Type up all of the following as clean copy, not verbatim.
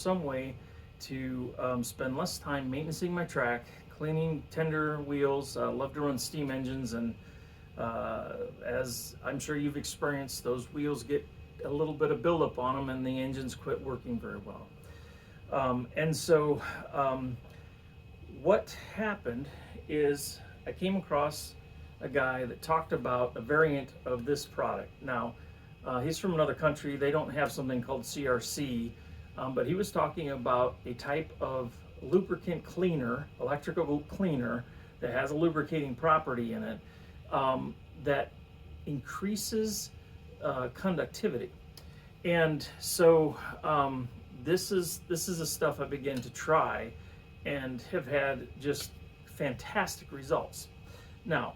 some way to spend less time maintaining my track, cleaning tender wheels. Love to run steam engines, and as I'm sure you've experienced, those wheels get a little bit of buildup on them and the engines quit working very well. What happened is I came across a guy that talked about a variant of this product. Now, he's from another country. They don't have something called CRC, but he was talking about a type of lubricant cleaner, electrical cleaner, that has a lubricating property in it that increases conductivity. And so this is the stuff I began to try and have had just fantastic results. Now,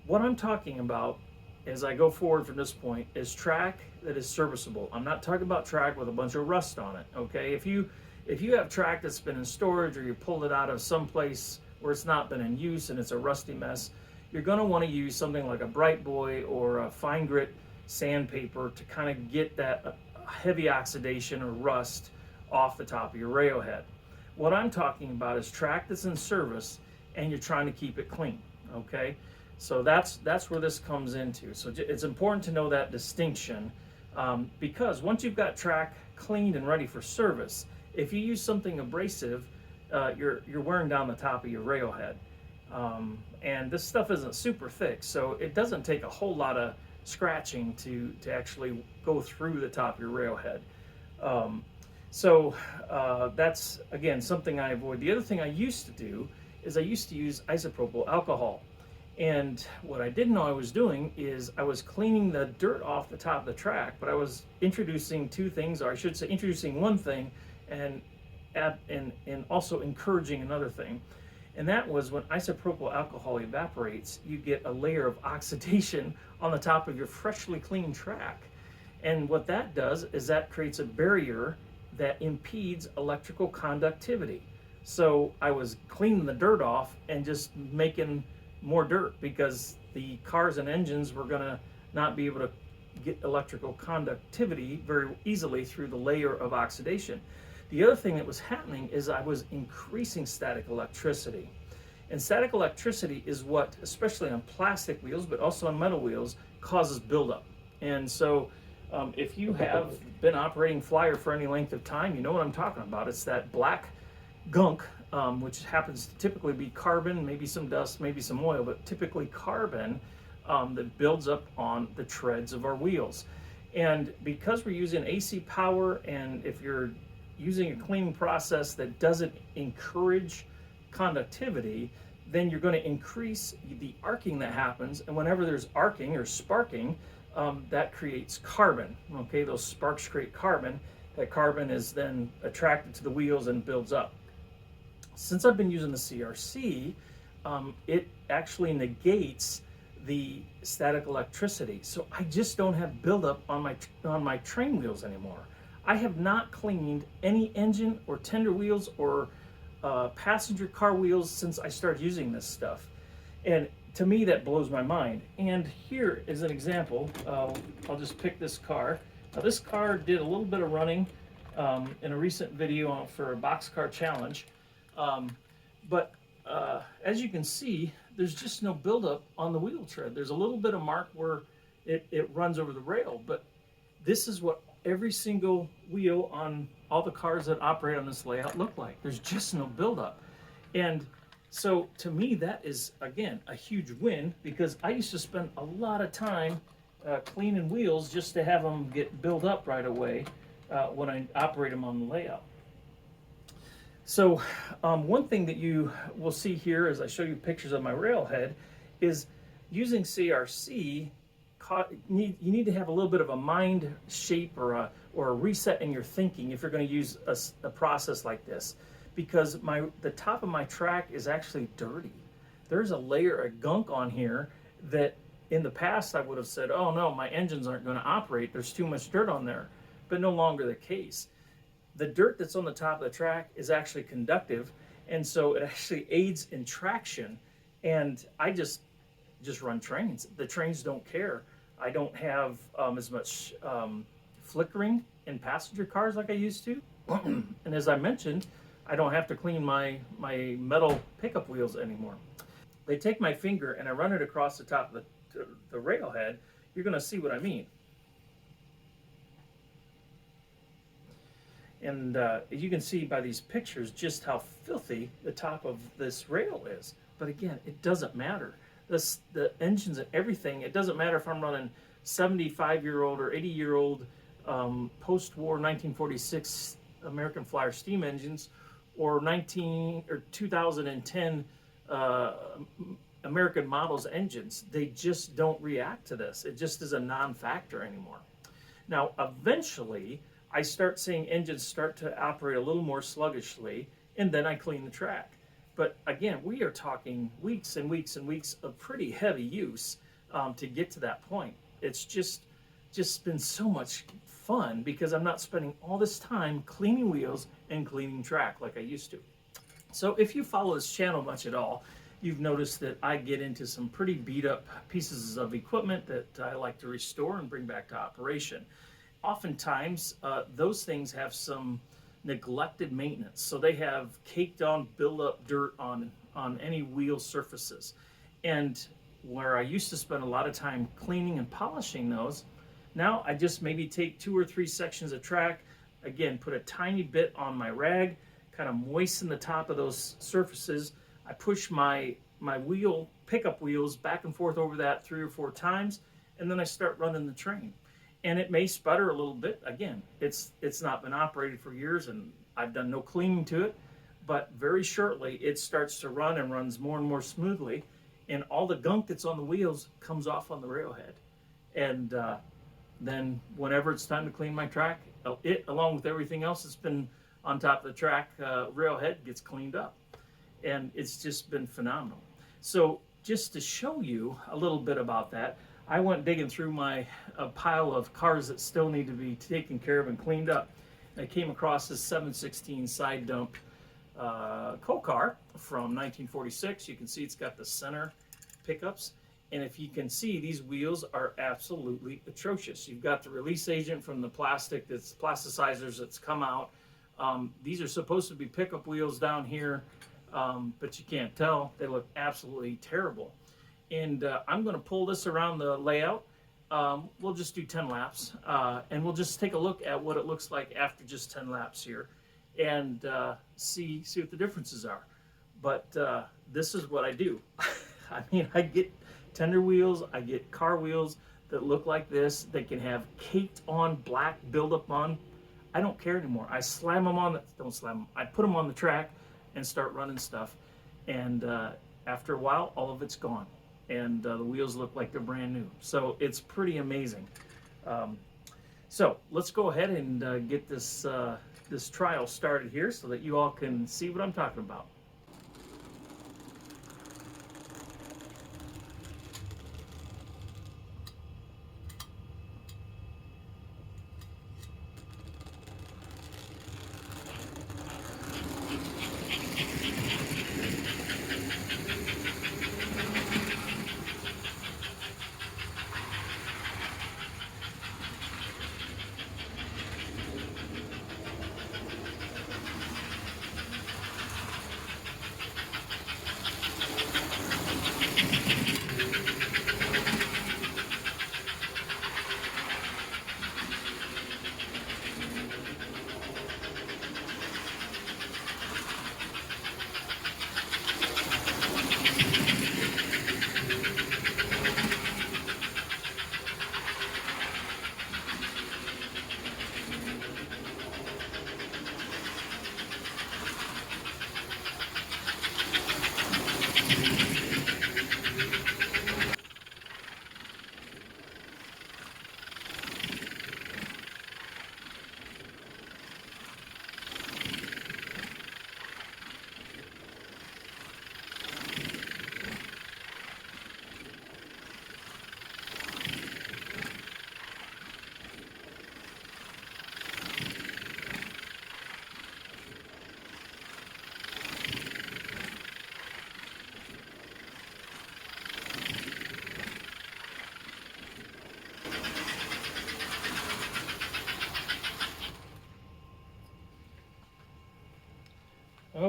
what I'm talking about as I go forward from this point is track that is serviceable. I'm not talking about track with a bunch of rust on it, okay? If you have track that's been in storage, or you pulled it out of some place where it's not been in use and it's a rusty mess, you're going to want to use something like a Bright Boy or a fine grit sandpaper to kind of get that heavy oxidation or rust off the top of your rail head. What I'm talking about is track that's in service and you're trying to keep it clean, okay? So that's where this comes into. So it's important to know that distinction, because once you've got track cleaned and ready for service, if you use something abrasive, you're wearing down the top of your rail head. And this stuff isn't super thick, so it doesn't take a whole lot of scratching to actually go through the top of your rail head. So that's, again, something I avoid. The other thing I used to do is I used to use isopropyl alcohol. And what I didn't know I was doing is I was cleaning the dirt off the top of the track, but I was introducing two things, or I should say introducing one thing and also encouraging another thing. And that was when isopropyl alcohol evaporates, you get a layer of oxidation on the top of your freshly cleaned track. And what that does is that creates a barrier that impedes electrical conductivity. So I was cleaning the dirt off and just making more dirt, because the cars and engines were going to not be able to get electrical conductivity very easily through the layer of oxidation. The other thing that was happening is I was increasing static electricity. And static electricity is what, especially on plastic wheels, but also on metal wheels, causes buildup. And so if you have been operating Flyer for any length of time, you know what I'm talking about. It's that black gunk, which happens to typically be carbon, maybe some dust, maybe some oil, but typically carbon, that builds up on the treads of our wheels. And because we're using AC power, and if you're using a cleaning process that doesn't encourage conductivity, then you're going to increase the arcing that happens. And whenever there's arcing or sparking, that creates carbon. Okay, those sparks create carbon. That carbon is then attracted to the wheels and builds up. Since I've been using the CRC, it actually negates the static electricity. So I just don't have buildup on my train wheels anymore. I have not cleaned any engine or tender wheels or passenger car wheels since I started using this stuff. And to me, that blows my mind. And here is an example. I'll just pick this car. Now, this car did a little bit of running in a recent video for a boxcar challenge. But as you can see, there's just no buildup on the wheel tread. There's a little bit of mark where it runs over the rail, but this is what every single wheel on all the cars that operate on this layout look like. There's just no buildup. And so to me, that is, again, a huge win, because I used to spend a lot of time cleaning wheels just to have them get built up right away when I operate them on the layout. So one thing that you will see here as I show you pictures of my railhead is using CRC, you need to have a little bit of a mind shape or a reset in your thinking if you're going to use a process like this, because the top of my track is actually dirty. There's a layer of gunk on here that in the past I would have said, oh no, my engines aren't going to operate, there's too much dirt on there, but no longer the case. The dirt that's on the top of the track is actually conductive, and so it actually aids in traction. And I just run trains. The trains don't care. I don't have as much flickering in passenger cars like I used to. And as I mentioned, I don't have to clean my metal pickup wheels anymore. They take my finger and I run it across the top of the railhead. You're going to see what I mean. And you can see by these pictures just how filthy the top of this rail is. But again, it doesn't matter. The engines and everything, it doesn't matter if I'm running 75-year-old or 80-year-old post-war 1946 American Flyer steam engines or 2010 American models engines. They just don't react to this. It just is a non-factor anymore. Now, eventually, I start seeing engines start to operate a little more sluggishly, and then I clean the track. But again, we are talking weeks and weeks and weeks of pretty heavy use to get to that point. It's just been so much fun because I'm not spending all this time cleaning wheels and cleaning track like I used to. So if you follow this channel much at all, you've noticed that I get into some pretty beat up pieces of equipment that I like to restore and bring back to operation. Oftentimes, those things have some neglected maintenance. So they have caked on, build up dirt on any wheel surfaces. And where I used to spend a lot of time cleaning and polishing those, now I just maybe take 2 or 3 sections of track, again, put a tiny bit on my rag, kind of moisten the top of those surfaces. I push my pickup wheels back and forth over that 3 or 4 times, and then I start running the train. And it may sputter a little bit. Again, it's not been operated for years, and I've done no cleaning to it. But very shortly, it starts to run and runs more and more smoothly, and all the gunk that's on the wheels comes off on the railhead. And then whenever it's time to clean my track, it, along with everything else that's been on top of the track, railhead gets cleaned up. And it's just been phenomenal. So just to show you a little bit about that, I went digging through my pile of cars that still need to be taken care of and cleaned up. I came across this 716 side dump coal car from 1946. You can see it's got the center pickups. And if you can see, these wheels are absolutely atrocious. You've got the release agent from the plasticizers that's come out. These are supposed to be pickup wheels down here, but you can't tell. They look absolutely terrible. And I'm going to pull this around the layout. We'll just do 10 laps, and we'll just take a look at what it looks like after just 10 laps here, and see what the differences are. But this is what I do. I mean, I get tender wheels, I get car wheels that look like this. They can have caked on black buildup on. I don't care anymore. I slam them on don't slam them. I put them on the track and start running stuff, and after a while, all of it's gone. And the wheels look like they're brand new. So it's pretty amazing. So let's go ahead and get this trial started here so that you all can see what I'm talking about.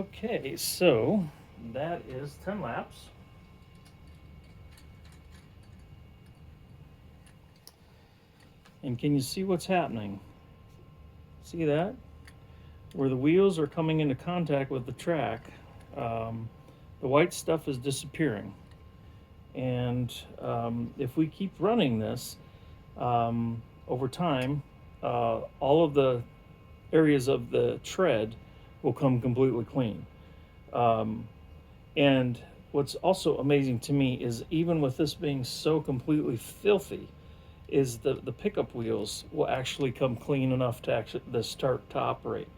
Okay, so that is 10 laps. And can you see what's happening? See that? Where the wheels are coming into contact with the track, the white stuff is disappearing. And if we keep running this over time, all of the areas of the tread will come completely clean. And what's also amazing to me is even with this being so completely filthy, is the pickup wheels will actually come clean enough to actually start to operate.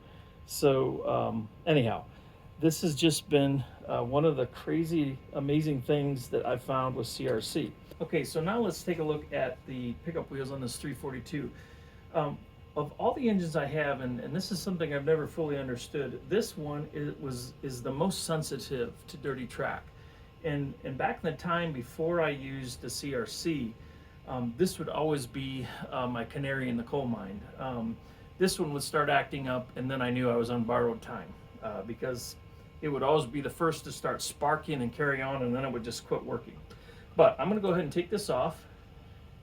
So anyhow, this has just been one of the crazy, amazing things that I found with CRC. Okay, so now let's take a look at the pickup wheels on this 342. Of all the engines I have, and this is something I've never fully understood, this one is the most sensitive to dirty track. And back in the time before I used the CRC, this would always be my canary in the coal mine. This one would start acting up, and then I knew I was on borrowed time because it would always be the first to start sparking and carry on, and then it would just quit working. But I'm going to go ahead and take this off,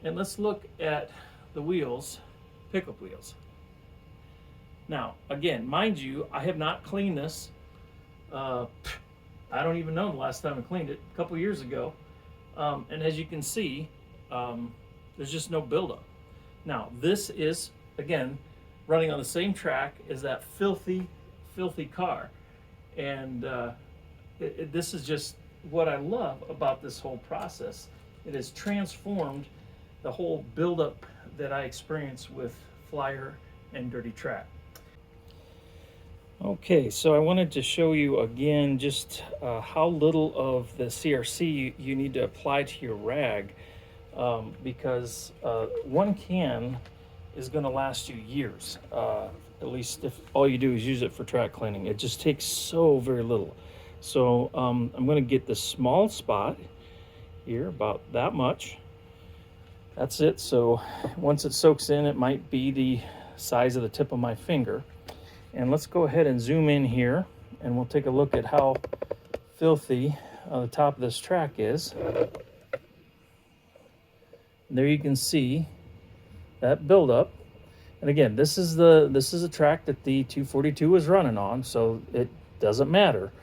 and let's look at the wheels, pickup wheels. Now, again, mind you, I have not cleaned this. I don't even know the last time I cleaned it, a couple years ago. And as you can see, there's just no buildup. Now, this is, again, running on the same track as that filthy, filthy car. And this is just what I love about this whole process. It has transformed the whole buildup that I experience with Flyer and dirty track. Okay, so I wanted to show you again just how little of the CRC you need to apply to your rag, because one can is going to last you years, at least if all you do is use it for track cleaning. It just takes so very little. So I'm going to get this small spot here, about that much. That's it. So once it soaks in, it might be the size of the tip of my finger. And let's go ahead and zoom in here, and we'll take a look at how filthy the top of this track is. And there you can see that buildup. And again, this is a track that the 242 is running on, so it doesn't matter.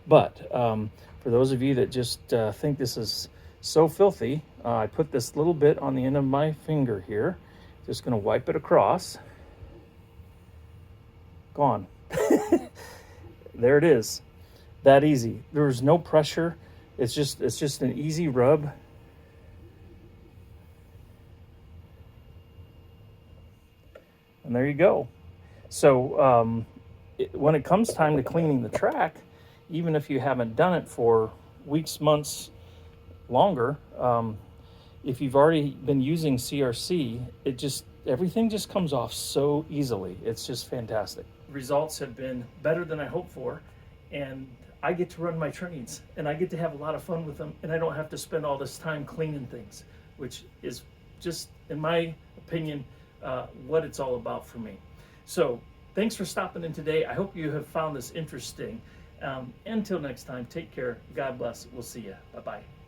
But for those of you that just think this is so filthy, I put this little bit on the end of my finger here. Just going to wipe it across. Gone. There it is. That easy. There's no pressure. It's just an easy rub. And there you go. So when it comes time to cleaning the track, even if you haven't done it for weeks, months, longer, if you've already been using CRC, everything just comes off so easily. It's just fantastic. Results have been better than I hoped for, and I get to run my trains, and I get to have a lot of fun with them, and I don't have to spend all this time cleaning things, which is just, in my opinion, what it's all about for me. So thanks for stopping in today. I hope you have found this interesting. Until next time, take care. God bless. We'll see you. Bye-bye.